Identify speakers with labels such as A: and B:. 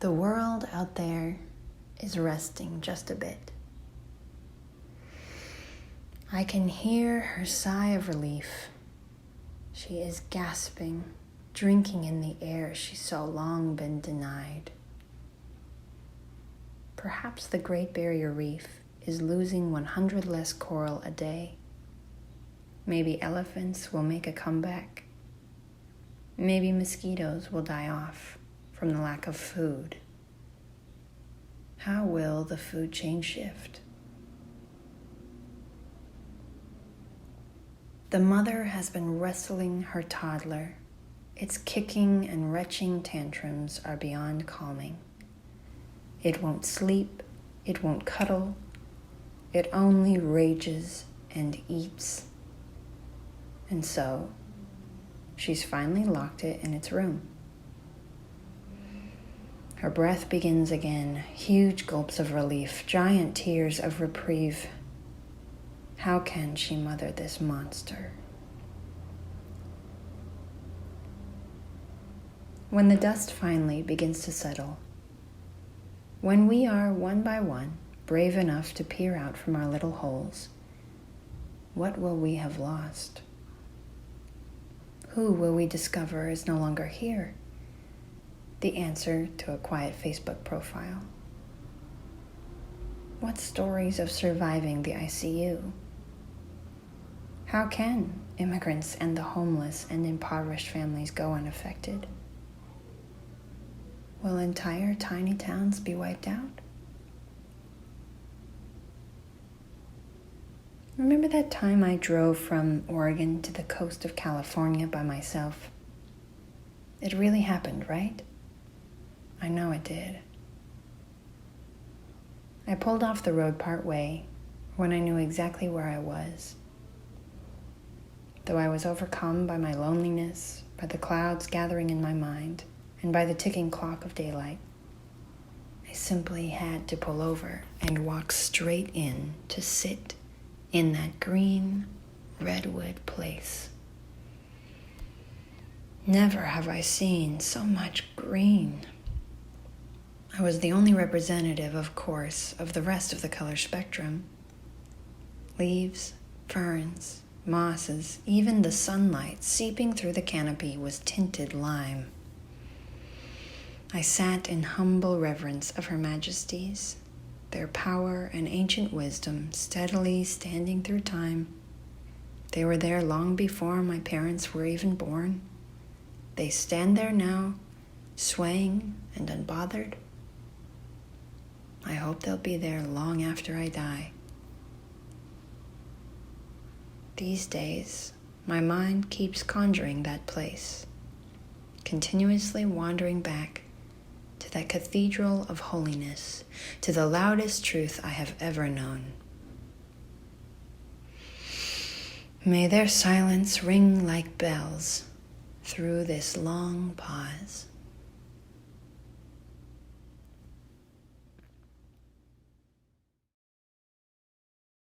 A: The world out there is resting just a bit. I can hear her sigh of relief. She is gasping, drinking in the air she's so long been denied. Perhaps the Great Barrier Reef is losing 100 less coral a day. Maybe elephants will make a comeback. Maybe mosquitoes will die off from the lack of food. How will the food chain shift? The mother has been wrestling her toddler. Its kicking and retching tantrums are beyond calming. It won't sleep, it won't cuddle, it only rages and eats. And so, she's finally locked it in its room. Her breath begins again, huge gulps of relief, giant tears of reprieve. How can she mother this monster? When the dust finally begins to settle, when we are one by one brave enough to peer out from our little holes, what will we have lost? Who will we discover is no longer here? The answer to a quiet Facebook profile. What stories of surviving the ICU? How can immigrants and the homeless and impoverished families go unaffected? Will entire tiny towns be wiped out? Remember that time I drove from Oregon to the coast of California by myself? It really happened, right? I know it did. I pulled off the road part way when I knew exactly where I was. Though I was overcome by my loneliness, by the clouds gathering in my mind, and by the ticking clock of daylight, I simply had to pull over and walk straight in to sit in that green redwood place. Never have I seen so much green. I was the only representative, of course, of the rest of the color spectrum. Leaves, ferns, mosses, even the sunlight seeping through the canopy was tinted lime. I sat in humble reverence of her majesties, their power and ancient wisdom steadily standing through time. They were there long before my parents were even born. They stand there now, swaying and unbothered. I hope they'll be there long after I die. These days, my mind keeps conjuring that place, continuously wandering back to that cathedral of holiness, to the loudest truth I have ever known. May their silence ring like bells through this long pause.